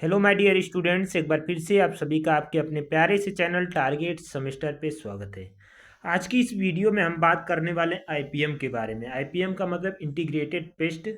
Hello my dear students, एक बार फिर से आप सभी का आपके अपने प्यारे से चैनल टारगेट सेमेस्टर पे स्वागत है। आज की इस वीडियो में हम बात करने वाले हैं आईपीएम के बारे में। आईपीएम का मतलब इंटीग्रेटेड पेस्ट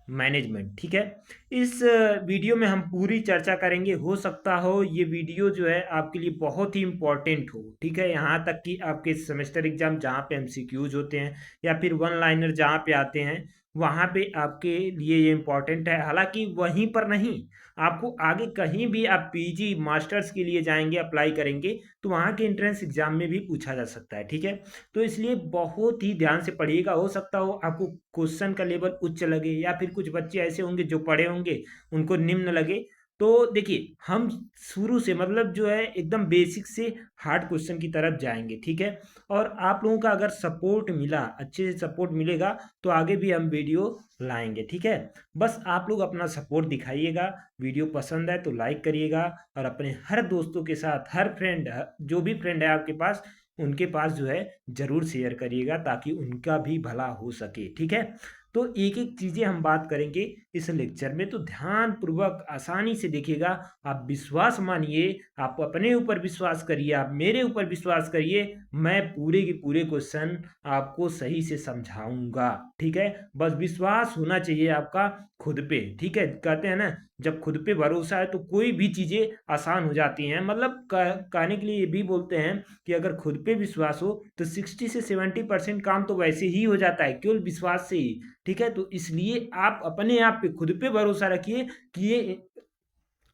मैनेजमेंट, ठीक है। इस वीडियो में हम पूरी चर्चा करेंगे। हो सकता हो ये वीडियो जो है आपके लिए बहुत ही इम्पोर्टेंट हो, ठीक है। यहाँ तक कि आपके सेमेस्टर एग्जाम जहाँ पे एमसीक्यूज होते हैं या फिर वन लाइनर जहाँ पे आते हैं, वहाँ पे आपके लिए ये इम्पोर्टेंट है। हालांकि वहीं पर नहीं, आपको आगे कहीं भी आप पीजी मास्टर्स के लिए जाएंगे, अप्लाई करेंगे, तो वहाँ के एंट्रेंस एग्जाम में भी पूछा जा सकता है, ठीक है। तो इसलिए बहुत ही ध्यान से पढ़िएगा। हो सकता हो आपको क्वेश्चन का लेवल उच्च लगे या फिर कुछ बच्चे ऐसे होंगे जो पढ़े होंगे उनको निम्न लगे। तो देखिए, हम शुरू से मतलब जो है एकदम बेसिक से हार्ड क्वेश्चन की तरफ जाएंगे, ठीक है। और आप लोगों का अगर सपोर्ट मिला, अच्छे से सपोर्ट मिलेगा, तो आगे भी हम वीडियो लाएंगे, ठीक है। बस आप लोग अपना सपोर्ट दिखाइएगा। वीडियो पसंद है तो लाइक करिएगा और अपने हर दोस्तों के साथ, हर फ्रेंड, जो भी फ्रेंड है आपके पास, उनके पास जो है ज़रूर शेयर करिएगा ताकि उनका भी भला हो सके, ठीक है। तो एक एक चीज़ें हम बात करेंगे इस लेक्चर में, तो ध्यान पूर्वक आसानी से देखिएगा। आप विश्वास मानिए, आप अपने ऊपर विश्वास करिए, आप मेरे ऊपर विश्वास करिए। मैं पूरे के पूरे क्वेश्चन आपको सही से समझाऊंगा, ठीक है। बस विश्वास होना चाहिए आपका खुद पे, ठीक है। कहते हैं ना, जब खुद पे भरोसा है तो कोई भी चीज़ें आसान हो जाती हैं। मतलब कहने के लिए ये भी बोलते हैं कि अगर खुद पे विश्वास हो तो 60 से 70% काम तो वैसे ही हो जाता है, केवल विश्वास से ही, ठीक है। तो इसलिए आप अपने आप पे, खुद पे भरोसा रखिए कि ये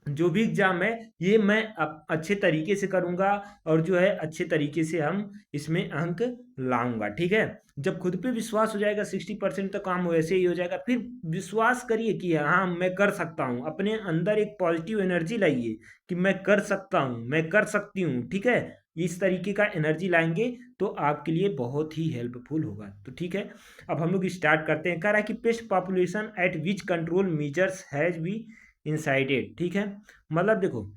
जो भी एग्जाम है ये मैं अच्छे तरीके से करूंगा और जो है अच्छे तरीके से हम इसमें अंक लाऊंगा, ठीक है। जब खुद पे विश्वास हो जाएगा, 60% तो काम वैसे ही हो जाएगा। फिर विश्वास करिए कि हाँ, मैं कर सकता हूँ। अपने अंदर एक पॉजिटिव एनर्जी लाइए कि मैं कर सकता हूँ, मैं कर सकती हूँ, ठीक है। इस तरीके का एनर्जी लाएंगे तो आपके लिए बहुत ही हेल्पफुल होगा। तो ठीक है, अब हम लोग स्टार्ट करते हैं। कह रहा है कि pest population at which control measures has be incited, ठीक है। मतलब देखो,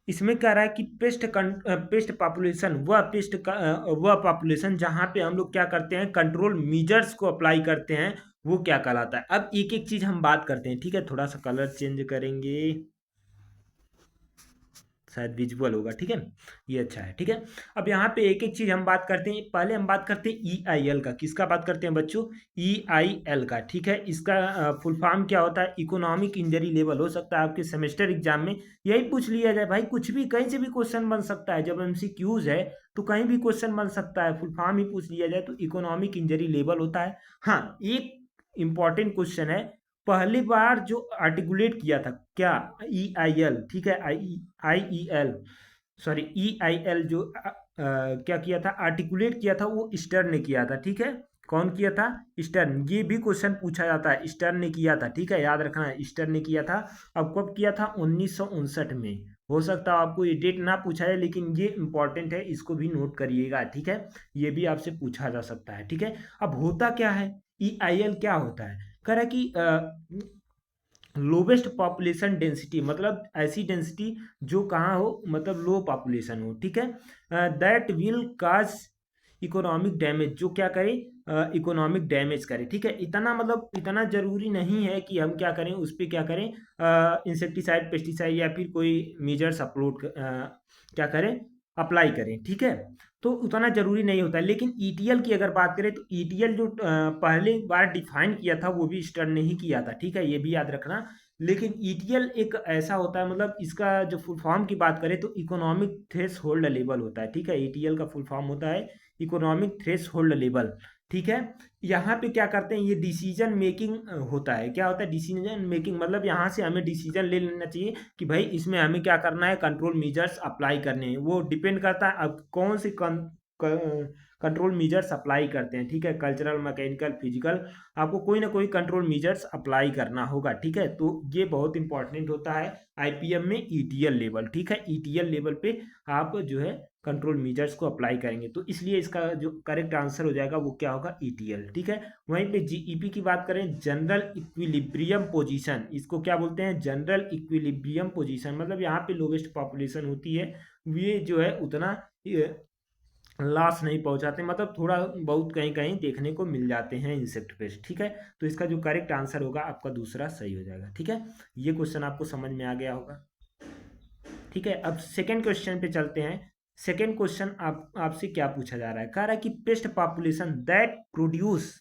इसमें कह रहा है कि पेस्ट पॉपुलेशन, वह पॉपुलेशन जहां पे हम लोग क्या करते हैं, कंट्रोल मीजर्स को अप्लाई करते हैं, वो क्या कहलाता है। अब एक एक चीज हम बात करते हैं, ठीक है। थोड़ा सा कलर चेंज करेंगे, शायद विजुअल होगा, ठीक है। ये अच्छा है, ठीक है। अब यहाँ पे एक एक चीज हम बात करते हैं। पहले हम बात करते हैं EIL का। किसका बात करते हैं बच्चों? EIL का, ठीक है। इसका फुल फॉर्म क्या होता है? Economic injury level. हो सकता है आपके सेमेस्टर एग्जाम में यही पूछ लिया जाए। भाई कुछ भी, कहीं से भी क्वेश्चन बन सकता है। जब MCQs है तो कहीं भी क्वेश्चन बन सकता है, फुल फॉर्म ही पूछ लिया जाए तो इकोनॉमिक इंजरी लेवल होता है। हाँ, एक इंपॉर्टेंट क्वेश्चन है। पहली बार जो आर्टिकुलेट किया था क्या, EIL, ठीक है, IEL, सॉरी, EIL जो क्या किया था, आर्टिकुलेट किया था, वो स्टर्न ने किया था, ठीक है। कौन किया था? स्टर्न। ये भी क्वेश्चन पूछा जाता है, स्टर्न ने किया था, ठीक है, याद रखना है, स्टर्न ने किया था। अब कब किया था? 1959 में। हो सकता है आपको ये डेट ना पूछा जाए, लेकिन ये इंपॉर्टेंट है, इसको भी नोट करिएगा, ठीक है। ये भी आपसे पूछा जा सकता है, ठीक है। अब होता क्या है, EIL क्या होता है? कह रहा है कि लोवेस्ट पॉपुलेशन डेंसिटी, मतलब ऐसी डेंसिटी जो कहाँ हो, मतलब लो पॉपुलेशन हो, ठीक है। That will cause economic damage, जो क्या करे, इकोनॉमिक डैमेज करे, ठीक है। इतना मतलब इतना जरूरी नहीं है कि हम क्या करें, उस पर क्या करें, इंसेक्टिसाइड, पेस्टिसाइड या फिर कोई मेजर्स क्या करें, अप्लाई करें, ठीक है। तो उतना जरूरी नहीं होता है। लेकिन ETL की अगर बात करें तो ETL जो पहले बार डिफाइन किया था वो भी स्टर्न ने ही किया था, ठीक है, ये भी याद रखना। लेकिन ETL एक ऐसा होता है, मतलब इसका जो फुल फॉर्म की बात करें तो इकोनॉमिक थ्रेश होल्ड लेवल होता है, ठीक है। ETL का फुल फॉर्म होता है इकोनॉमिक थ्रेश होल्ड लेवल, ठीक है। यहाँ पे क्या करते हैं, ये डिसीजन मेकिंग होता है। क्या होता है डिसीजन मेकिंग? मतलब यहाँ से हमें डिसीजन ले लेना चाहिए कि भाई इसमें हमें क्या करना है, कंट्रोल मेजर्स अप्लाई करने हैं। वो डिपेंड करता है अब कौन से कंट्रोल मेजर्स अप्लाई करते हैं, ठीक है। कल्चरल, मैकेनिकल, फिजिकल, आपको कोई ना कोई कंट्रोल मेजर्स अप्लाई करना होगा, ठीक है। तो ये बहुत इंपॉर्टेंट होता है IPM में, ETL लेवल, ठीक है। ETL लेवल पे आप जो है कंट्रोल मेजर्स को अप्लाई करेंगे, तो इसलिए इसका जो करेक्ट आंसर हो जाएगा वो क्या होगा, ETL, ठीक है। वहीं पे GEP की बात करें, जनरल इक्विलिब्रियम पोजीशन, इसको क्या बोलते हैं, जनरल इक्विलिब्रियम पोजीशन। मतलब यहाँ पे लोवेस्ट पॉपुलेशन होती है, ये जो है उतना लॉस नहीं पहुंचाते, मतलब थोड़ा बहुत कहीं कहीं देखने को मिल जाते हैं इंसेक्ट पेस्ट। ठीक है, तो इसका जो करेक्ट आंसर होगा आपका दूसरा सही हो जाएगा। ठीक है, ये क्वेश्चन आपको समझ में आ गया होगा। ठीक है, अब सेकेंड क्वेश्चन पे चलते हैं। सेकेंड क्वेश्चन आप आपसे क्या पूछा जा रहा है, कह रहा है कि पेस्ट पॉपुलेशन दैट प्रोड्यूस,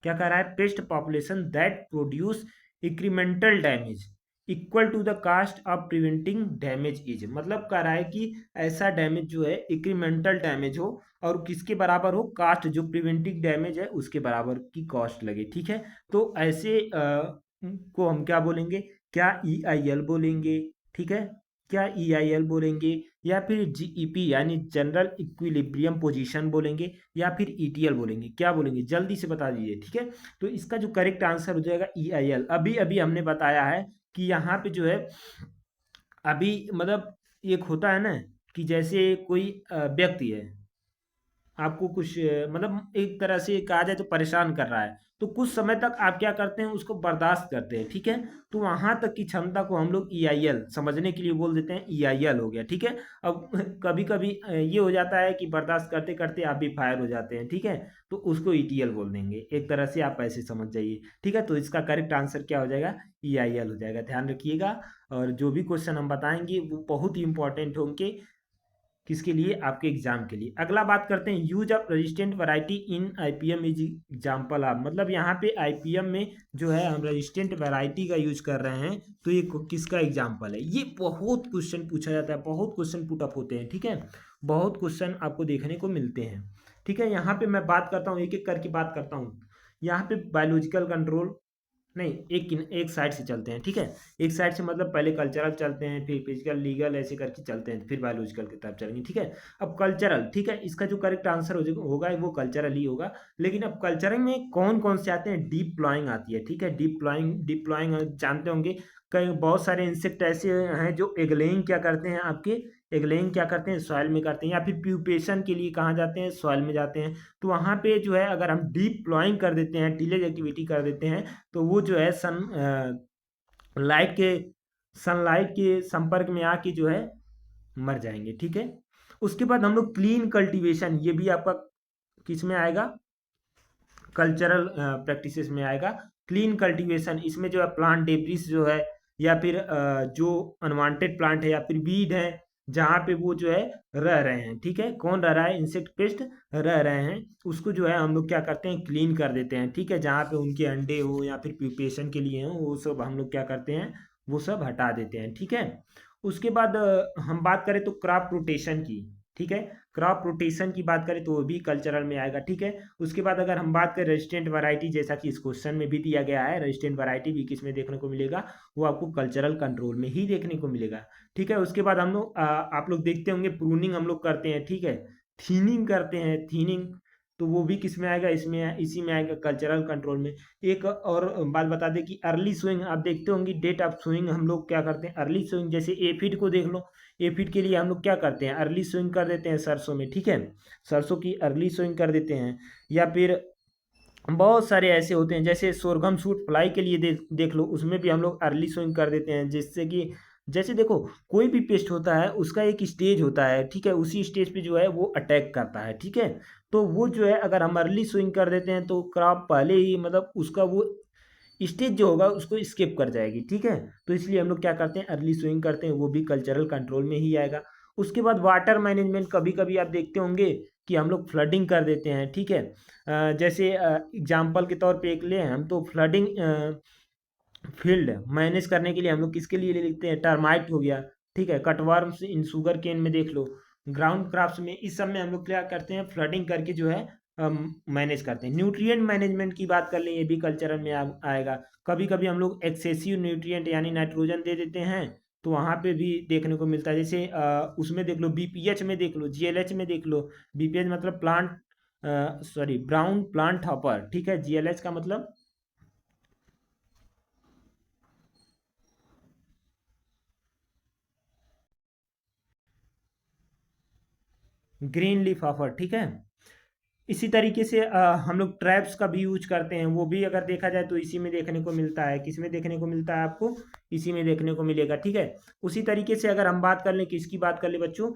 क्या कह रहा है, pest population that produce incremental damage equal to the cost of preventing damage is, मतलब कह रहा है कि ऐसा डैमेज जो है इंक्रीमेंटल डैमेज हो और किसके बराबर हो, कास्ट जो प्रिवेंटिंग डैमेज है उसके बराबर की कॉस्ट लगे। ठीक है, तो ऐसे को हम क्या बोलेंगे, क्या ई आई एल बोलेंगे, ठीक है, क्या ई आई एल बोलेंगे, या फिर जीईपी यानी जनरल इक्विलिब्रियम पोजीशन बोलेंगे, या फिर ईटीएल बोलेंगे, क्या बोलेंगे जल्दी से बता दीजिए। ठीक है, तो इसका जो करेक्ट आंसर हो जाएगा ईआईएल। अभी अभी हमने बताया है कि यहाँ पे जो है अभी मतलब एक होता है ना कि जैसे कोई व्यक्ति है, आपको कुछ मतलब एक तरह से कहा जाए तो परेशान कर रहा है, तो कुछ समय तक आप क्या करते हैं, उसको बर्दाश्त करते हैं। ठीक है, तो वहां तक की क्षमता को हम लोग ईआईएल समझने के लिए बोल देते हैं, ईआईएल हो गया। ठीक है, अब कभी कभी ये हो जाता है कि बर्दाश्त करते करते आप भी फायर हो जाते हैं। ठीक है, तो उसको ईटीएल बोल देंगे, एक तरह से आप ऐसे समझ जाइए। ठीक है, तो इसका करेक्ट आंसर क्या हो जाएगा, ईआईएल हो जाएगा, ध्यान रखिएगा। और जो भी क्वेश्चन हम बताएंगे वो बहुत ही इंपॉर्टेंट होंगे, किसके लिए, आपके एग्जाम के लिए। अगला बात करते हैं, use of resistant variety in IPM is example of, मतलब यहाँ पे आईपीएम में जो है हम रेजिस्टेंट वैरायटी का यूज कर रहे हैं, तो ये किसका एग्जाम्पल है। ये बहुत क्वेश्चन पूछा जाता है, बहुत क्वेश्चन पुट अप होते हैं। ठीक है, बहुत क्वेश्चन आपको देखने को मिलते हैं। ठीक है, यहाँ पे मैं बात करता हूँ, एक एक करके बात करता हूँ। यहाँ पे बायोलॉजिकल कंट्रोल, नहीं, एक साइड से चलते हैं। ठीक है, एक साइड से मतलब पहले कल्चरल चलते हैं, फिर फिजिकल लीगल ऐसे करके चलते हैं, फिर बायोलॉजिकल की तरफ चलेंगे। ठीक है, अब कल्चरल, ठीक है, इसका जो करेक्ट आंसर होगा वो कल्चरल ही होगा। लेकिन अब कल्चरल में कौन कौन से आते हैं, डीप प्लॉइंग आती है। ठीक है, डीप प्लॉइंग जानते होंगे, कई बहुत सारे इंसेक्ट ऐसे हैं जो एगलेइंग क्या करते हैं, आपके एगलेइंग क्या करते हैं, सॉइल में करते हैं, या फिर प्यूपेशन के लिए कहाँ जाते हैं, सॉइल में जाते हैं। तो वहाँ पे जो है अगर हम डीप प्लॉइंग कर देते हैं, टीलेज एक्टिविटी कर देते हैं, तो वो जो है लाइट के सनलाइट के संपर्क में आके जो है मर जाएंगे। ठीक है, उसके बाद हम लोग क्लीन कल्टीवेशन, ये भी आपका किस में आएगा, कल्चरल प्रैक्टिसेस में आएगा। क्लीन कल्टीवेशन, इसमें जो है प्लांट डेब्रिस जो है, या फिर जो अनवांटेड प्लांट है या फिर वीड है, जहाँ पे वो जो है रह रहे हैं। ठीक है, कौन रह रहा है, इंसेक्ट पेस्ट रह रहे हैं, उसको जो है हम लोग क्या करते हैं, क्लीन कर देते हैं। ठीक है, जहाँ पे उनके अंडे हो या फिर प्यूपेशन के लिए हो, वो सब हम लोग क्या करते हैं, वो सब हटा देते हैं। ठीक है, उसके बाद हम बात करें तो क्रॉप रोटेशन की। ठीक है, क्रॉप रोटेशन की बात करें तो वो भी कल्चरल में आएगा। ठीक है, उसके बाद अगर हम बात करें रेजिस्टेंट वैरायटी, जैसा कि इस क्वेश्चन में भी दिया गया है, रेजिस्टेंट वैरायटी भी किस में देखने को मिलेगा, वो आपको कल्चरल कंट्रोल में ही देखने को मिलेगा। ठीक है, उसके बाद हम लोग आप लोग देखते होंगे प्रूनिंग हम लोग करते हैं। ठीक है, थीनिंग करते हैं, थीनिंग, तो वो भी किस में आएगा, इसमें इसी में आएगा, कल्चरल कंट्रोल में। एक और बात बता दें कि अर्ली सोइंग आप देखते होंगे, डेट ऑफ सोइंग हम लोग क्या करते हैं, अर्ली सोइंग, जैसे एफिड को देख लो, एफिड के लिए हम लोग क्या करते हैं, अर्ली सोइंग कर देते हैं सरसों में। ठीक है, सरसों की अर्ली सोइंग कर देते हैं, या फिर बहुत सारे ऐसे होते हैं, जैसे सोरगम सूट फ्लाई के लिए देख लो, उसमें भी हम लोग अर्ली सोइंग कर देते हैं, जिससे कि जैसे देखो कोई भी पेस्ट होता है उसका एक स्टेज होता है। ठीक है, उसी स्टेज पे जो है वो अटैक करता है। ठीक है, तो वो जो है अगर हम अर्ली सोइंग कर देते हैं तो क्रॉप पहले ही मतलब उसका वो स्टेज जो होगा उसको स्किप कर जाएगी। ठीक है, तो इसलिए हम लोग क्या करते हैं, अर्ली स्विंग करते हैं, वो भी कल्चरल कंट्रोल में ही आएगा। उसके बाद वाटर मैनेजमेंट, कभी कभी आप देखते होंगे कि हम लोग फ्लडिंग कर देते हैं। ठीक है, जैसे एग्जाम्पल के तौर पे एक ले हम तो फ्लडिंग फील्ड मैनेज करने के लिए हम लोग किसके लिए लिखते हैं, टर्माइट हो गया। ठीक है, कटवर्म्स इन शुगर केन में देख लो, ग्राउंड क्राफ्ट में, इस सब में हम लोग क्या करते हैं, फ्लडिंग करके जो है मैनेज करते हैं। न्यूट्रिएंट मैनेजमेंट की बात कर लें, ये भी कल्चरल में आएगा। कभी कभी हम लोग एक्सेसिव न्यूट्रिएंट यानी नाइट्रोजन दे देते हैं, तो वहाँ पे भी देखने को मिलता है। जैसे उसमें देख लो, बीपीएच में देख लो, जीएलएच में देख लो। बीपीएच मतलब plant sorry brown plant hopper. ठीक है, जीएलएच का मतलब ग्रीन लीफ हॉपर। ठीक है, इसी तरीके से हम लोग ट्रैप्स का भी यूज करते हैं, वो भी अगर देखा जाए तो इसी में देखने को मिलता है। किस में देखने को मिलता है आपको, इसी में देखने को मिलेगा। ठीक है, उसी तरीके से अगर हम बात कर लें, किसकी बात कर लें बच्चों,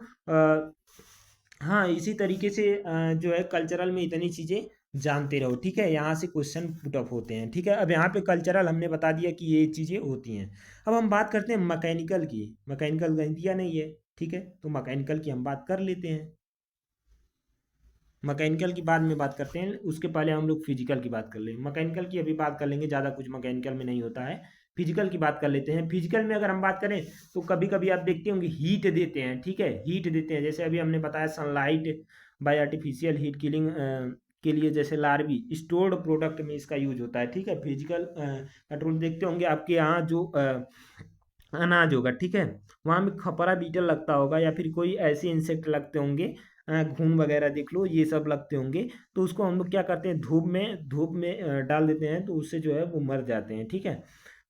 हाँ, इसी तरीके से जो है कल्चरल में इतनी चीज़ें जानते रहो, ठीक है? यहाँ से क्वेश्चन पुट अप होते हैं, ठीक है? अब यहाँ पे कल्चरल हमने बता दिया कि ये चीज़ें होती हैं। अब हम बात करते हैं मैकेनिकल की। मैकेनिकल गणित दिया नहीं है, ठीक है? तो मैकेनिकल की हम बात कर लेते हैं। मैकेनिकल की बाद में बात करते हैं, उसके पहले हम लोग फिजिकल की बात कर लेंगे। मैकेनिकल की अभी बात कर लेंगे, ज़्यादा कुछ मैकेनिकल में नहीं होता है। फिजिकल की बात कर लेते हैं। फिजिकल में अगर हम बात करें तो कभी कभी आप देखते होंगे हीट देते हैं, ठीक है? हीट देते हैं, जैसे अभी हमने बताया sunlight bye artificial heat killing के लिए, जैसे लार्वी स्टोर्ड प्रोडक्ट में इसका यूज होता है, ठीक है? फिजिकल कंट्रोल देखते होंगे आपके यहाँ जो अनाज होगा, ठीक है? वहाँ में खपरा बीटल लगता होगा या फिर कोई ऐसे इंसेक्ट लगते होंगे, घून वगैरह देख लो, ये सब लगते होंगे। तो उसको हम लोग क्या करते हैं, धूप में डाल देते हैं, तो उससे जो है वो मर जाते हैं, ठीक है?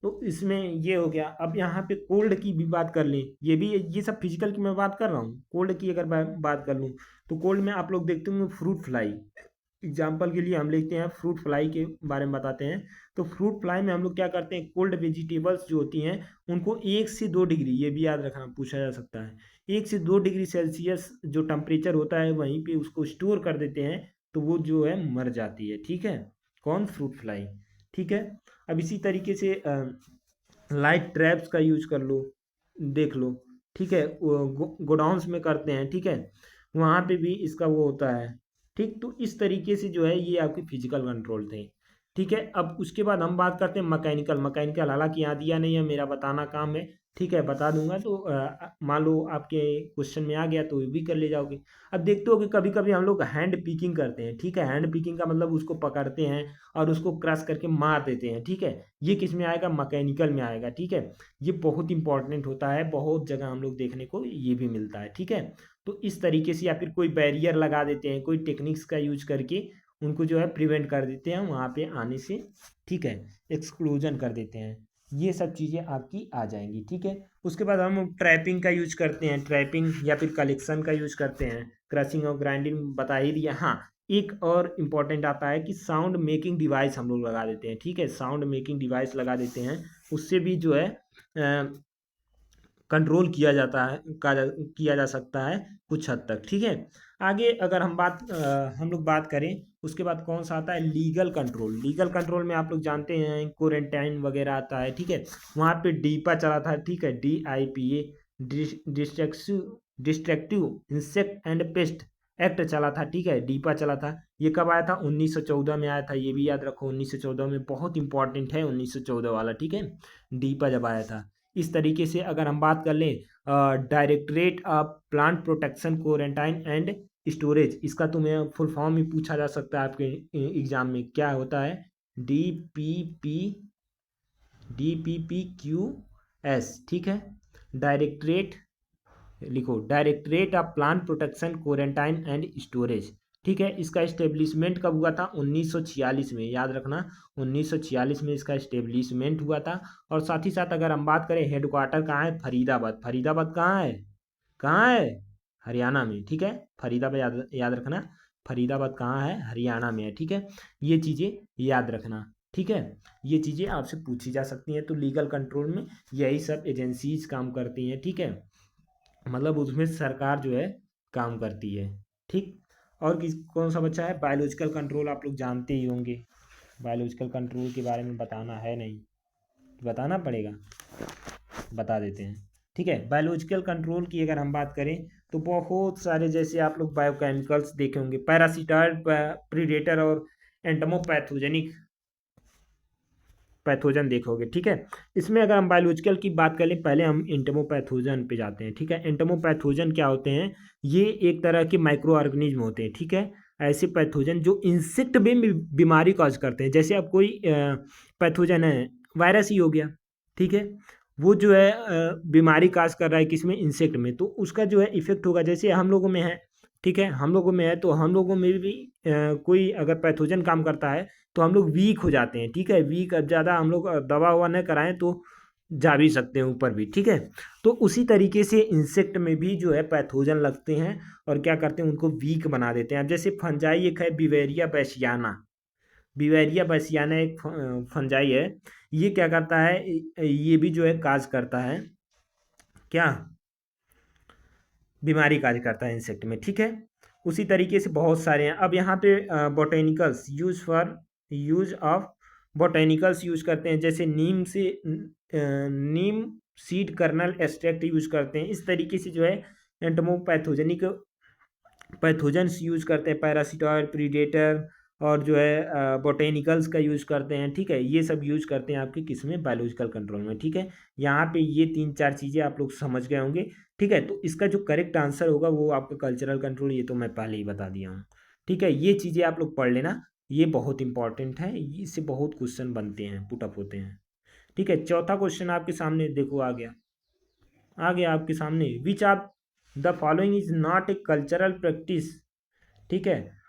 तो इसमें ये हो गया। अब यहाँ पे कोल्ड की भी बात कर लें, ये सब फिजिकल की मैं बात कर रहा हूँ। कोल्ड की अगर मैं बात कर लूँ तो कोल्ड में आप लोग देखते होंगे फ्रूट फ्लाई। एग्जाम्पल के लिए हम लेते हैं फ्रूट फ्लाई के बारे में बताते हैं। तो फ्रूट फ्लाई में हम लोग क्या करते हैं, कोल्ड वेजिटेबल्स जो होती हैं उनको 1 से 2 डिग्री, ये भी याद रखना, पूछा जा सकता है, 1 से 2 डिग्री सेल्सियस जो टेम्परेचर होता है वहीं पे उसको स्टोर कर देते हैं, तो वो जो है मर जाती है, ठीक है? कौन? फ्रूट फ्लाई, ठीक है? अब इसी तरीके से लाइट ट्रैप्स का यूज कर लो, देख लो, ठीक है? गोडाउंस में करते हैं, ठीक है? वहाँ पे भी इसका वो होता है, ठीक? तो इस तरीके से जो है ये आपके फिजिकल कंट्रोल थे, ठीक है? अब उसके बाद हम बात करते हैं मैकेनिकल। मैकेनिकल हालांकि यहाँ दिया नहीं है, मेरा बताना काम है, ठीक है? बता दूंगा तो मान लो आपके क्वेश्चन में आ गया तो ये भी कर ले जाओगे। अब देखते हो कि कभी कभी हम लोग हैंड पिकिंग करते हैं, ठीक है? हैंड पिकिंग का मतलब उसको पकड़ते हैं और उसको क्रश करके मार देते हैं, ठीक है? ये किस में आएगा? मैकेनिकल में आएगा, ठीक है? ये बहुत इंपॉर्टेंट होता है, बहुत जगह हम लोग देखने को ये भी मिलता है, ठीक है? तो इस तरीके से, या फिर कोई बैरियर लगा देते हैं, कोई टेक्निक्स का यूज करके उनको जो है प्रिवेंट कर देते हैं वहाँ पे आने से, ठीक है? एक्सक्लूजन कर देते हैं। ये सब चीज़ें आपकी आ जाएंगी, ठीक है? उसके बाद हम ट्रैपिंग का यूज करते हैं, ट्रैपिंग या फिर कलेक्शन का यूज करते हैं। क्रशिंग और ग्राइंडिंग बता ही दिया। हाँ, एक और इम्पॉर्टेंट आता है कि साउंड मेकिंग डिवाइस हम लोग लगा देते हैं, ठीक है? साउंड मेकिंग डिवाइस लगा देते हैं, उससे भी जो है कंट्रोल किया जाता है, किया जा सकता है कुछ हद तक, ठीक है? आगे अगर हम लोग बात करें, उसके बाद कौन सा आता है? Legal control. लीगल कंट्रोल में आप लोग जानते हैं क्वारंटाइन वगैरह आता है, ठीक है? वहाँ पे डीपा चला था, ठीक है? DIPA, destructive insect and paste act चला था, ठीक है? डीपा चला था। ये कब आया था? 1914 में आया था, ये भी याद रखो, 1914 में। बहुत इंपॉर्टेंट है 1914 वाला, ठीक है? डीपा जब आया था। इस तरीके से अगर हम बात कर लें, directorate of plant protection quarantine and storage, इसका तुम्हें फुल फॉर्म ही पूछा जा सकता है आपके एग्जाम में, क्या होता है? DPP, DPPQS, ठीक है? डायरेक्टरेट, लिखो directorate of plant protection quarantine and storage, ठीक है? इसका इस्टेब्लिशमेंट कब हुआ था? 1946 में, याद रखना, 1946 में इसका इस्टेब्लिशमेंट हुआ था। और साथ ही साथ अगर हम बात करें, हेडक्वार्टर कहाँ है? फरीदाबाद। फरीदाबाद कहाँ है? कहाँ है? हरियाणा में, ठीक है? फरीदाबाद याद रखना। फरीदाबाद कहाँ है? हरियाणा में है, ठीक है? ये चीज़ें याद रखना, ठीक है? ये चीज़ें आपसे पूछी जा सकती हैं। तो लीगल कंट्रोल में यही सब एजेंसीज काम करती हैं, ठीक है? मतलब उसमें सरकार जो है काम करती है, ठीक? और किस कौन सा बच्चा है? बायोलॉजिकल कंट्रोल आप लोग जानते ही होंगे। बायोलॉजिकल कंट्रोल के बारे में बताना है नहीं, बताना पड़ेगा, बता देते हैं, ठीक है? बायोलॉजिकल कंट्रोल की अगर हम बात करें तो बहुत सारे, जैसे आप लोग बायोकेमिकल्स देखे होंगे, पैरासिटाइड, प्रीडेटर और एंटमोपैथोजेनिक पैथोजन देखोगे, ठीक है? इसमें अगर हम बायोलॉजिकल की बात करें, पहले हम एंटमोपैथोजन पे जाते हैं, ठीक है? एंटमोपैथोजन क्या होते हैं? ये एक तरह के माइक्रो ऑर्गेनिज्म होते हैं, ठीक है? ऐसे पैथोजन जो इंसेक्ट में भी बीमारी कॉज करते हैं। जैसे अब कोई पैथोजन है, वायरस ही हो गया, ठीक है? वो जो है बीमारी काज कर रहा है किसमें? इंसेक्ट में, तो उसका जो है इफेक्ट होगा। जैसे हम लोगों में है, ठीक है? हम लोगों में है तो हम लोगों में भी कोई अगर पैथोजन काम करता है तो हम लोग वीक हो जाते हैं, ठीक है? वीक, अब ज़्यादा हम लोग दवा ववा न कराएं तो जा भी सकते हैं ऊपर भी, ठीक है? तो उसी तरीके से इंसेक्ट में भी जो है पैथोजन लगते हैं और क्या करते हैं, उनको वीक बना देते हैं। अब जैसे फंजाई एक है, बिवेरिया बैसियाना। बिवेरिया बैसियाना एक फंजाई है। ये क्या करता है? ये भी जो है काज करता है, क्या? बीमारी काज करता है इंसेक्ट में, ठीक है? उसी तरीके से बहुत सारे हैं। अब यहाँ पे botanicals use of botanicals use करते हैं, जैसे नीम सीड कर्नल एक्सट्रैक्ट यूज करते हैं। इस तरीके से जो है एंटोमोपैथोजेनिक पैथोजेंस यूज करते हैं, पैरासिटॉल, प्रीडेटर, और जो है बोटेनिकल्स का यूज करते हैं। ठीक है, ये सब यूज करते हैं आपके किस में, बायोलॉजिकल कंट्रोल में। ठीक है, यहाँ पे ये 3-4 चीज़ें आप लोग समझ गए होंगे। ठीक है, तो इसका जो करेक्ट आंसर होगा वो आपका कल्चरल कंट्रोल, ये तो मैं पहले ही बता दिया हूँ। ठीक है, ये चीज़ें आप लोग पढ़ लेना, ये बहुत इंपॉर्टेंट है, इससे बहुत क्वेश्चन बनते हैं, पुटअप होते हैं। ठीक है, चौथा क्वेश्चन आपके सामने देखो आ गया आपके सामने। विच of the following is not a cultural practice. ठीक है,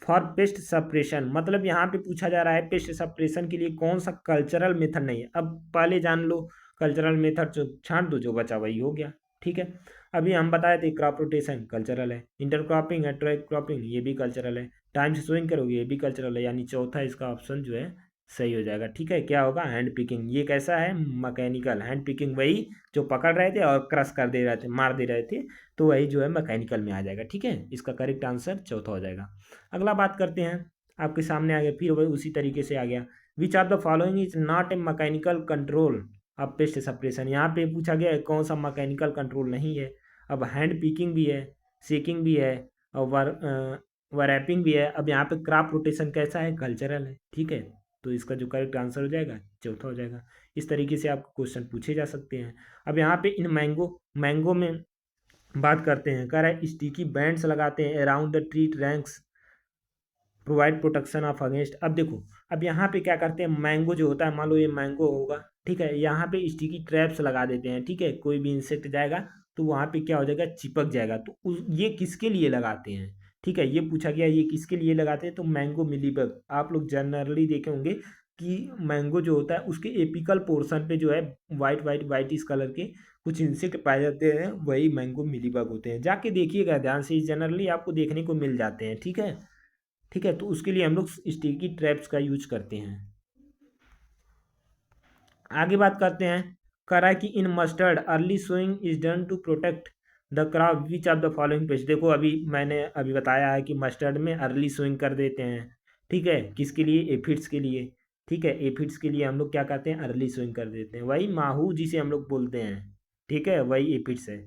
फॉर पेस्ट सप्रेशन, मतलब यहाँ पे पूछा जा रहा है पेस्ट सप्रेशन के लिए कौन सा कल्चरल मेथड नहीं है। अब पहले जान लो कल्चरल मेथड, जो छांट दो, जो बचा वही हो गया। ठीक है, अभी हम बताए थे क्रॉप रोटेशन कल्चरल है, इंटरक्रॉपिंग है, ट्राई क्रॉपिंग ये भी कल्चरल है, टाइम से सोइंग करोगे ये भी कल्चरल है, यानी चौथा इसका ऑप्शन जो है सही हो जाएगा। ठीक है, क्या होगा, हैंड पिकिंग। ये कैसा है, मैकेनिकल हैंड पिकिंग, वही जो पकड़ रहे थे और क्रश कर दे रहे थे, मार दे रहे थे, तो वही जो है मैकेनिकल में आ जाएगा। ठीक है, इसका करेक्ट आंसर चौथा हो जाएगा। अगला बात करते हैं, आपके सामने आ गया, फिर वही उसी तरीके से आ गया। विच of the following is not a mechanical control अब पेस्ट सप्रेशन। यहाँ पे पूछा गया है कौन सा मैकेनिकल कंट्रोल नहीं है। अब हैंड पिकिंग भी है, शेकिंग भी है, और वरैपिंग भी है। अब यहाँ पे क्रॉप रोटेशन कैसा है, कल्चरल है। ठीक है, तो इसका जो करेक्ट आंसर हो जाएगा चौथा हो जाएगा। इस तरीके से आपको क्वेश्चन पूछे जा सकते हैं। अब यहाँ पे इन मैंगो में बात करते हैं, कह रहा है स्टिकी बैंड्स लगाते हैं around the tree ranks provide protection of against. अब देखो, अब यहाँ पे क्या करते हैं, मैंगो जो होता है, मान लो ये मैंगो होगा, ठीक है, यहाँ पे स्टिकी ट्रैप्स लगा देते हैं। ठीक है, कोई भी इंसेक्ट जाएगा तो वहाँ पे क्या हो जाएगा, चिपक जाएगा। तो ये किसके लिए लगाते हैं, ठीक है, ये पूछा गया ये किसके लिए लगाते हैं, तो मैंगो मिलीबग। आप लोग जनरली देखे होंगे कि मैंगो जो होता है उसके एपिकल पोर्शन पे जो है वाइट वाइट वाइट इस कलर के कुछ इंसेक्ट पाए जाते हैं, वही मैंगो मिलीबग होते हैं। जाके देखिएगा ध्यान से, जनरली आपको देखने को मिल जाते हैं। ठीक है, ठीक है, तो उसके लिए हम लोग स्टिकी ट्रैप्स का यूज करते हैं। आगे बात करते हैं, करा कि in mustard early sowing is done to protect the crop which of the following pest. देखो अभी मैंने अभी बताया है कि मस्टर्ड में अर्ली सोइंग कर देते हैं। ठीक है, किसके लिए, एफिड्स के लिए। ठीक है, एफिड्स के लिए हम लोग क्या करते हैं, अर्ली सोइंग कर देते हैं, वही माहू जिसे हम लोग बोलते हैं। ठीक है, वही एफिड्स है।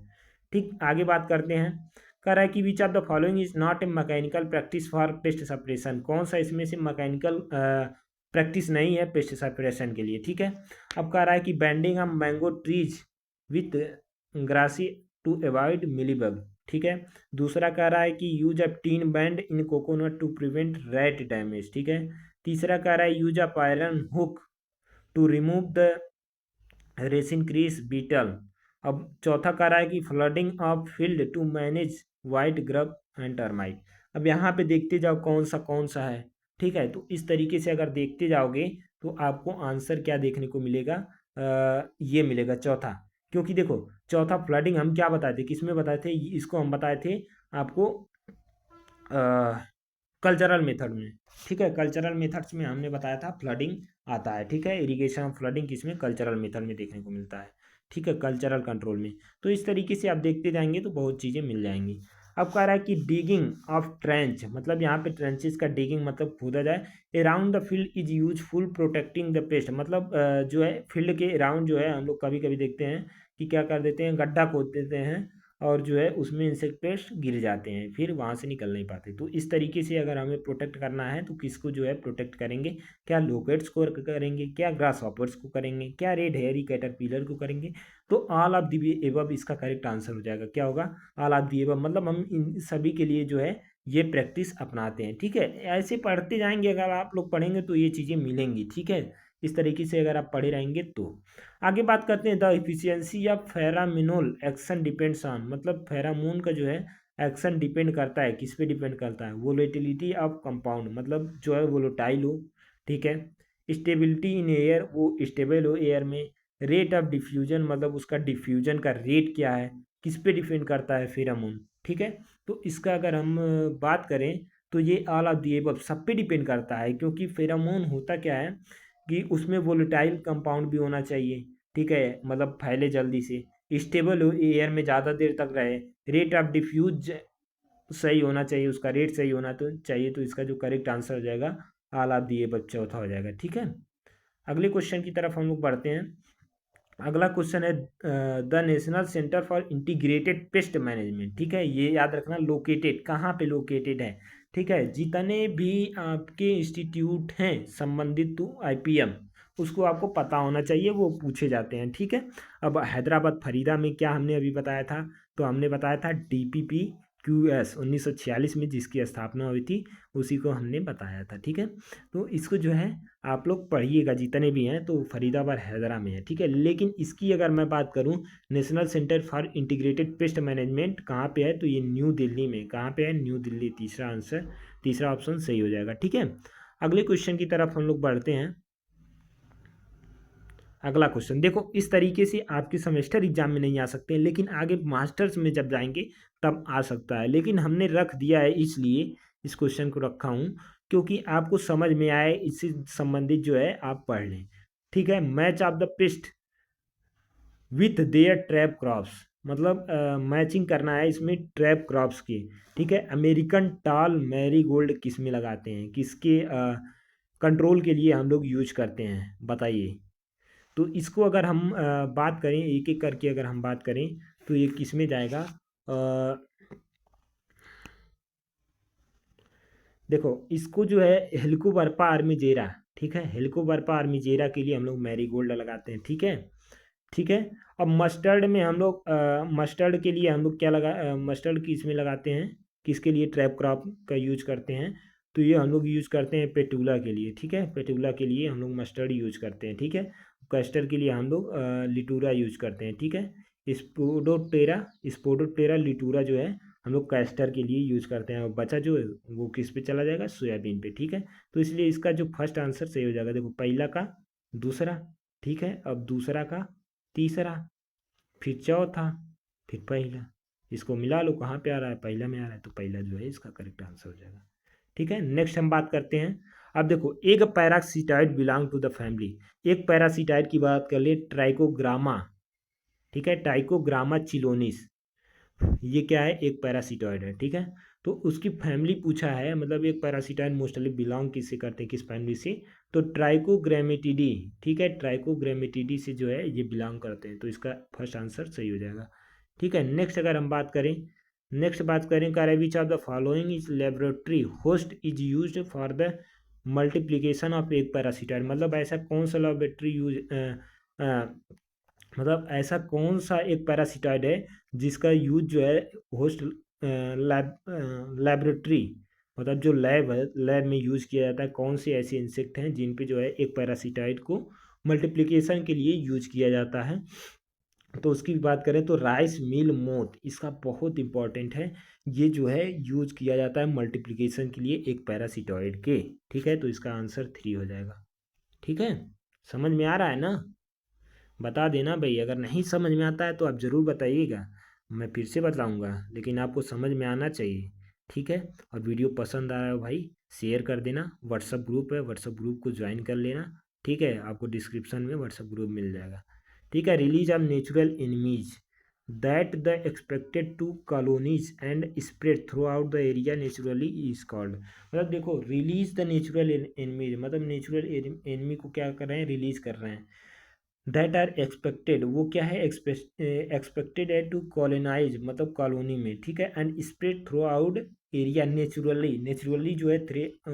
ठीक, आगे बात करते हैं, कह रहा है कि विच of the following is not a mechanical practice for paste suppression. कौन सा इसमें से मैकेनिकल प्रैक्टिस नहीं है पेस्ट सप्रेशन के लिए। ठीक है, अब कह रहा है कि banding of mango trees with grassy to avoid mealybug. ठीक है, दूसरा कह रहा है कि use a tin band in coconut to prevent rat damage. ठीक है, तीसरा कह रहा है use a iron hook to remove the resin crease beetle. अब चौथा कह रहा है कि flooding of field to manage white grub and termite. अब यहाँ पे देखते जाओ कौन सा है। ठीक है, तो इस तरीके से अगर देखते जाओगे तो आपको आंसर क्या देखने को मिलेगा, ये मिलेगा चौथा। क्योंकि देखो चौथा फ्लडिंग हम क्या बताए थे, किस में बताए थे, इसको हम बताए थे आपको कल्चरल मेथड में। ठीक है, कल्चरल मेथड्स में हमने बताया था फ्लडिंग आता है। ठीक है, इरिगेशन ऑफ फ्लडिंग किसमें, कल्चरल मेथड में देखने को मिलता है। ठीक है, कल्चरल कंट्रोल में। तो इस तरीके से आप देखते जाएंगे तो बहुत चीज़ें मिल जाएंगी। अब कह रहा है कि डिगिंग ऑफ ट्रेंच, मतलब यहाँ पे ट्रेंचेस का डिगिंग मतलब खोदा जाए around the field is useful protecting the paste. मतलब जो है फील्ड के अराउंड जो है हम लोग कभी कभी देखते हैं कि क्या कर देते हैं, गड्ढा खोद देते हैं और जो है उसमें इंसेक्ट पेस्ट गिर जाते हैं, फिर वहाँ से निकल नहीं पाते। तो इस तरीके से अगर हमें प्रोटेक्ट करना है तो किसको जो है प्रोटेक्ट करेंगे, क्या लोकेट्स को करेंगे, क्या ग्रास हॉपर्स को करेंगे, क्या रेड हेयरी कैटरपिलर को करेंगे। तो ऑल ऑफ दी एबव इसका करेक्ट आंसर हो जाएगा। क्या होगा, ऑल ऑफ दी एबव, मतलब हम इन सभी के लिए जो है ये प्रैक्टिस अपनाते हैं। ठीक है, ऐसे पढ़ते जाएंगे, अगर आप लोग पढ़ेंगे तो ये चीज़ें मिलेंगी। ठीक है, इस तरीके से अगर आप पढ़े रहेंगे तो। आगे बात करते हैं, the efficiency of pheromonal action depends on, मतलब फेरामोन का जो है एक्शन डिपेंड करता है, किस पे डिपेंड करता है, वोलेटिलिटी ऑफ कंपाउंड, मतलब जो है वोलेटाइल हो। ठीक है, स्टेबिलिटी इन एयर, वो स्टेबल हो एयर में, रेट ऑफ डिफ्यूजन, मतलब उसका डिफ्यूजन का रेट क्या है, किस पे डिपेंड करता है, फेरामोन। ठीक है, तो इसका अगर हम बात करें तो ये ऑल ऑफ दी एबव सब पे डिपेंड करता है, क्योंकि फेरामोन होता क्या है कि उसमें वोलेटाइल कंपाउंड भी होना चाहिए। ठीक है, मतलब फैले जल्दी से, स्टेबल हो एयर में ज़्यादा देर तक रहे, रेट ऑफ डिफ्यूज सही होना चाहिए, उसका रेट सही होना तो चाहिए, तो इसका जो करेक्ट आंसर हो जाएगा ऑल ऑफ दी एबव चौथा हो जाएगा। ठीक है, अगले क्वेश्चन की तरफ हम लोग बढ़ते हैं। अगला क्वेश्चन है the national centre for integrated pest management. ठीक है, ये याद रखना लोकेटेड कहाँ पे लोकेटेड है। ठीक है, जितने भी आपके इंस्टीट्यूट हैं संबंधित टू आईपीएम उसको आपको पता होना चाहिए, वो पूछे जाते हैं। ठीक है, अब हैदराबाद फरीदा में क्या हमने अभी बताया था, तो हमने बताया था डीपीपी क्यूएस 1946 में जिसकी स्थापना हुई थी, उसी को हमने बताया था। ठीक है, तो इसको जो है आप लोग पढ़िएगा जितने भी हैं, तो फरीदाबाद हैदरा में है। ठीक है, लेकिन इसकी अगर मैं बात करूं national centre for integrated pest management कहाँ पे है, तो ये न्यू दिल्ली में। कहाँ पे है, न्यू दिल्ली। तीसरा आंसर, तीसरा ऑप्शन सही हो जाएगा। ठीक है, अगले क्वेश्चन की तरफ हम लोग बढ़ते हैं। अगला क्वेश्चन देखो, इस तरीके से आपके सेमेस्टर एग्जाम में नहीं आ सकते, लेकिन आगे मास्टर्स में जब जाएंगे तब आ सकता है। लेकिन हमने रख दिया है, इसलिए इस क्वेश्चन को रखा हूँ क्योंकि आपको समझ में आए, इससे संबंधित जो है आप पढ़ लें। ठीक है, match of the paste with their trap crops, मतलब मैचिंग करना है इसमें ट्रैप क्रॉप्स की। ठीक है, अमेरिकन टाल मैरी गोल्ड किस में लगाते हैं, किसके कंट्रोल के लिए हम लोग यूज करते हैं, बताइए। तो इसको अगर हम बात करें एक एक करके, अगर हम बात करें तो ये किस में जाएगा। देखो इसको जो है हेलिकोबर्पा आर्मीजेरा। ठीक है, हेलिकोबर्पा आर्मीजेरा के लिए हम लोग मैरीगोल्ड लगाते हैं। ठीक है, ठीक है। अब मस्टर्ड में हम लोग मस्टर्ड के लिए हम लोग क्या मस्टर्ड किस में लगाते हैं, किसके लिए ट्रैप क्रॉप का यूज करते हैं, तो ये हम लोग यूज करते हैं पेटूला के लिए। ठीक है, पेटूला के लिए हम लोग मस्टर्ड यूज करते हैं। ठीक है, कैस्टर के लिए हम लोग लिटूरा यूज करते हैं। ठीक है, स्पोडोटेरा लिटूरा जो है हम लोग कैस्टर के लिए यूज करते हैं, और बचा जो है वो किस पे चला जाएगा, सोयाबीन पे। ठीक है, तो इसलिए इसका जो फर्स्ट आंसर सही हो जाएगा। देखो पहला का दूसरा, ठीक है, अब दूसरा का तीसरा, फिर चौथा, फिर पहला, इसको मिला लो कहाँ पे आ रहा है, पहला में आ रहा है, तो पहला जो है इसका करेक्ट आंसर हो जाएगा। ठीक है, नेक्स्ट हम बात करते हैं। अब देखो एक पैरासीटाइड बिलोंग टू द फैमिली, एक पैरासीटाइड की बात कर ले ट्राइकोग्रामा। ठीक है, ट्राइकोग्रामा चिलोनिस, ये क्या है, एक पैरासीटॉइड है। ठीक है, तो उसकी फैमिली पूछा है, मतलब एक पैरासीटॉइड मोस्टली बिलोंग किससे करते हैं, किस फैमिली से, तो ट्राइकोग्रामेटिडी। ठीक है, ट्राइकोग्रामेटिडी से जो है ये बिलोंग करते हैं, तो इसका फर्स्ट आंसर सही हो जाएगा। ठीक है, नेक्स्ट अगर हम बात करें, नेक्स्ट बात करें कर विच of the following is laboratory host is use for the multiplication of एक पैरासीटॉइड, मतलब ऐसा कौन सा लेबोरेटरी यूज मतलब ऐसा कौन सा एक पैरासीटाइड है जिसका यूज जो है होस्ट लैबोरेटरी, मतलब जो लैब है, लैब में यूज किया जाता है, कौन से ऐसे इंसेक्ट हैं जिन पे जो है एक पैरासीटाइड को मल्टीप्लिकेशन के लिए यूज किया जाता है। तो उसकी बात करें तो राइस मिल मोथ, इसका बहुत इंपॉर्टेंट है, ये जो है यूज किया जाता है मल्टीप्लिकेशन के लिए एक पैरासीटॉइड के। ठीक है, तो इसका आंसर 3 हो जाएगा। ठीक है, समझ में आ रहा है ना, बता देना भाई, अगर नहीं समझ में आता है तो आप ज़रूर बताइएगा, मैं फिर से बताऊंगा, लेकिन आपको समझ में आना चाहिए। ठीक है, और वीडियो पसंद आ रहा है भाई शेयर कर देना, व्हाट्सअप ग्रुप है, व्हाट्सअप ग्रुप को ज्वाइन कर लेना। ठीक है, आपको डिस्क्रिप्शन में व्हाट्सअप ग्रुप मिल जाएगा। ठीक है, release of natural enemies that the expected to colonies and spread throughout the area naturally is called, मतलब देखो रिलीज द नेचुरल एनिमीज, मतलब नेचुरल एनिमी को क्या कर रहे हैं, रिलीज कर रहे हैं। दैट आर एक्सपेक्टेड, वो क्या है, एक्सपेक्टेड है टू कॉलोनाइज, मतलब कॉलोनी में। ठीक है, and spread through out area naturally, naturally जो है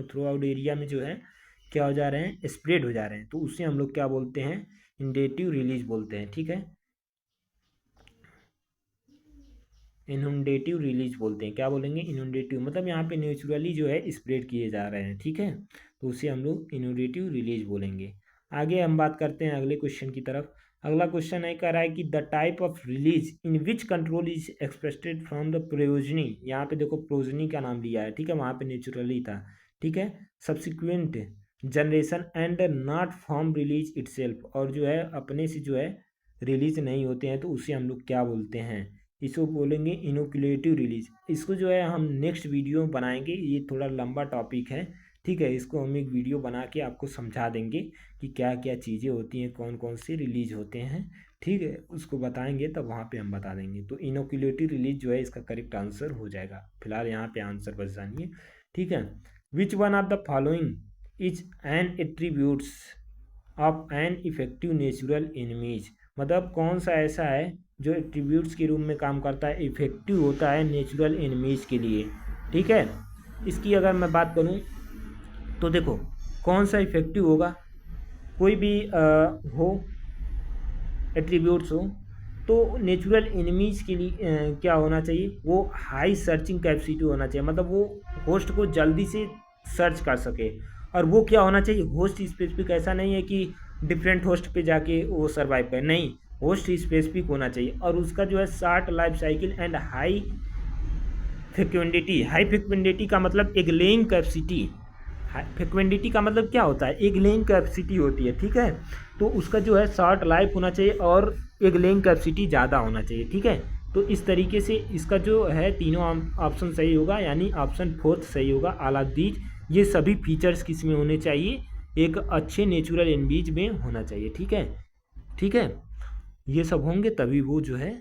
थ्रू आउट एरिया में जो है क्या हो जा रहे हैं, स्प्रेड हो जा रहे हैं, तो उससे हम लोग क्या बोलते हैं, इंडेटिव रिलीज बोलते हैं। ठीक है, इनोंडेटिव रिलीज बोलते हैं, क्या बोलेंगे, इनोंडेटिव, मतलब यहाँ पे नेचुरली जो है स्प्रेड किए जा रहे हैं। ठीक है, तो उसे हम लोग इनोंडेटिव रिलीज बोलेंगे। आगे हम बात करते हैं अगले क्वेश्चन की तरफ। अगला क्वेश्चन है कह रहा है कि the type of release in which control is expected from the progeny, यहाँ पे देखो प्रोजनी का नाम लिया है। ठीक है, वहाँ पे नेचुरली था। ठीक है, subsequent generation and not form release itself, और जो है अपने से जो है रिलीज नहीं होते हैं, तो उसे हम लोग क्या बोलते हैं, इसको बोलेंगे इनोकुलेटिव रिलीज। इसको जो है हम नेक्स्ट वीडियो में बनाएंगे, ये थोड़ा लंबा टॉपिक है, ठीक है, इसको हम एक वीडियो बना के आपको समझा देंगे कि क्या क्या चीज़ें होती हैं, कौन कौन से रिलीज होते हैं। ठीक है, उसको बताएंगे तब वहाँ पे हम बता देंगे। तो इनोक्यूलेटरी रिलीज जो है इसका करेक्ट आंसर हो जाएगा। फिलहाल यहाँ पे आंसर बस जानिए। ठीक है, which one of the following is an attributes of an effective natural enemies, मतलब कौन सा ऐसा है जो एट्रीब्यूट्स के रूप में काम करता है, इफेक्टिव होता है नेचुरल एनिमीज के लिए। ठीक है, इसकी अगर मैं बात करूं तो देखो कौन सा इफेक्टिव होगा, कोई भी हो एट्रीब्यूट्स हो तो नेचुरल एनिमीज के लिए क्या होना चाहिए, वो हाई सर्चिंग कैपेसिटी होना चाहिए, मतलब वो होस्ट को जल्दी से सर्च कर सके। और वो क्या होना चाहिए, होस्ट स्पेसिफिक, ऐसा नहीं है कि डिफरेंट होस्ट पे जाके वो सर्वाइव करे, नहीं, होस्ट स्पेसिफिक होना चाहिए। और उसका जो है short life cycle and high fecundity. High fecundity का मतलब एक लेइंग कैपेसिटी, फ्रिक्वेंडिटी का मतलब क्या होता है, एक लेइंग कैपेसिटी होती है। ठीक है, तो उसका जो है शॉर्ट लाइफ होना चाहिए और एक लेइंग कैपेसिटी ज़्यादा होना चाहिए। ठीक है, तो इस तरीके से इसका जो है तीनों ऑप्शन सही होगा, यानी ऑप्शन फोर्थ सही होगा। ऑल ऑफ दीज, ये सभी फीचर्स किस में होने चाहिए, एक अच्छे नेचुरल एनवीज में होना चाहिए। ठीक है, ठीक है, ये सब होंगे तभी वो जो है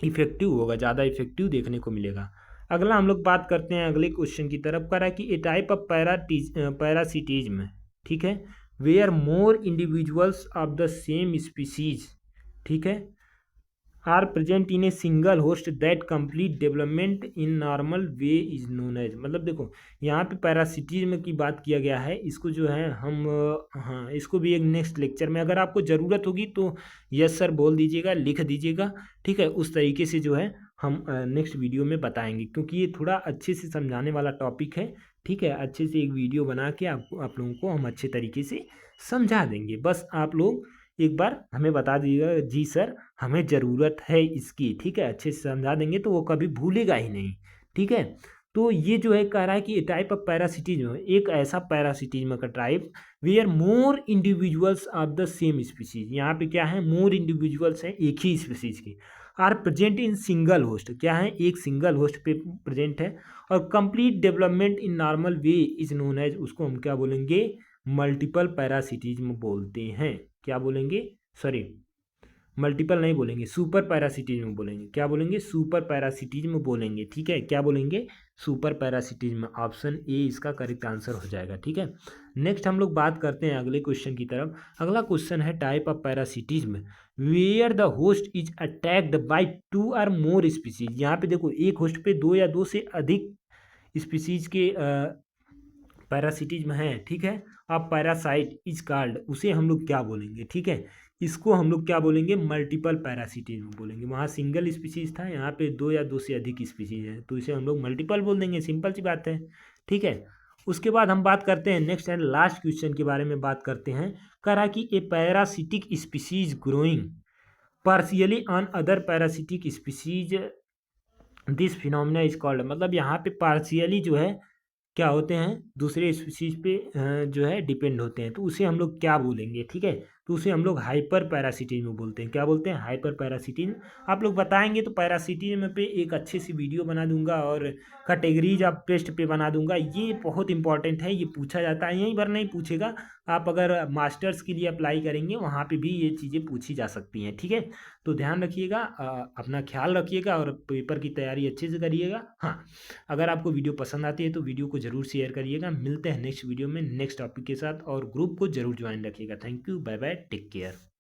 इफेक्टिव होगा, ज़्यादा इफेक्टिव देखने को मिलेगा। अगला हम लोग बात करते हैं अगले क्वेश्चन की तरफ। करा कि ए टाइप ऑफ पैरासिटिज्म, ठीक है, where more individuals of the same species, ठीक है, are present in a single host that complete development in normal way is known as, मतलब देखो यहाँ पे पैरासिटिज्म की बात किया गया है। इसको जो है हम हाँ, इसको भी एक नेक्स्ट लेक्चर में अगर आपको ज़रूरत होगी तो यस सर बोल दीजिएगा, लिख दीजिएगा। ठीक है, उस तरीके से जो है हम नेक्स्ट वीडियो में बताएंगे, क्योंकि ये थोड़ा अच्छे से समझाने वाला टॉपिक है। ठीक है, अच्छे से एक वीडियो बना के आप लोगों को हम अच्छे तरीके से समझा देंगे। बस आप लोग एक बार हमें बता दीजिएगा जी सर हमें ज़रूरत है इसकी। ठीक है, अच्छे से समझा देंगे तो वो कभी भूलेगा ही नहीं। ठीक है, तो ये जो है कह रहा है कि टाइप ऑफ पैरासिटिज्म, एक ऐसा पैरासिटिज्म का type where more individuals of the same species, यहाँ पे क्या है, मोर इंडिविजुअल्स हैं एक ही स्पीसीज के, are present in single host, क्या है, एक सिंगल होस्ट पे प्रेजेंट है, और complete development in normal way is known as, उसको हम क्या बोलेंगे, मल्टीपल पैरासिटिज्म बोलते हैं। क्या बोलेंगे, सॉरी मल्टीपल नहीं बोलेंगे, सुपर पैरासिटिज्म बोलेंगे। क्या बोलेंगे, सुपर पैरासिटिज्म बोलेंगे। ठीक है, क्या बोलेंगे, सुपर पैरासिटिज्म। ऑप्शन ए इसका करेक्ट आंसर हो जाएगा। ठीक है, नेक्स्ट हम लोग बात करते हैं अगले क्वेश्चन की तरफ। अगला क्वेश्चन है type of parasitism where the host is attacked by two or more species. यहाँ पे देखो एक होस्ट पे दो या दो से अधिक स्पीसीज के पैरासिटिज्म है। ठीक है, अब पैरासाइट इज कॉल्ड, उसे हम लोग क्या बोलेंगे, ठीक है, इसको हम लोग क्या बोलेंगे, मल्टीपल पैरासिटिज्म बोलेंगे। वहाँ सिंगल स्पीसीज था, यहाँ पे दो या दो से अधिक स्पीसीज है, तो इसे हम लोग मल्टीपल बोल देंगे, सिंपल सी बात है। ठीक है, उसके बाद हम बात करते हैं नेक्स्ट एंड लास्ट क्वेश्चन के बारे में बात करते हैं। कह रहा कि a parasitic species growing partially on other parasitic species, this phenomena is called, मतलब यहाँ पे पार्शियली जो है क्या होते हैं, दूसरे स्पीसीज पे जो है डिपेंड होते हैं, तो उसे हम लोग क्या बोलेंगे। ठीक है, तो उसे हम लोग हाइपर पैरासिटिज्म बोलते हैं। क्या बोलते हैं, हाइपर पैरासिटिज्म। आप लोग बताएंगे तो पैरासिटिज्म पे एक अच्छी सी वीडियो बना दूंगा और कैटेगरीज ऑफ पेस्ट पे बना दूंगा। ये बहुत इंपॉर्टेंट है, ये पूछा जाता है, यहीं पर नहीं पूछेगा, आप अगर मास्टर्स के लिए अप्लाई करेंगे वहाँ पे भी ये चीज़ें पूछी जा सकती हैं। ठीक है, तो ध्यान रखिएगा, अपना ख्याल रखिएगा और पेपर की तैयारी अच्छे से करिएगा। हाँ, अगर आपको वीडियो पसंद आती है तो वीडियो को जरूर शेयर करिएगा। मिलते हैं नेक्स्ट वीडियो में नेक्स्ट टॉपिक के साथ, और ग्रुप को जरूर ज्वाइन रखिएगा। Thank you, bye bye, take care.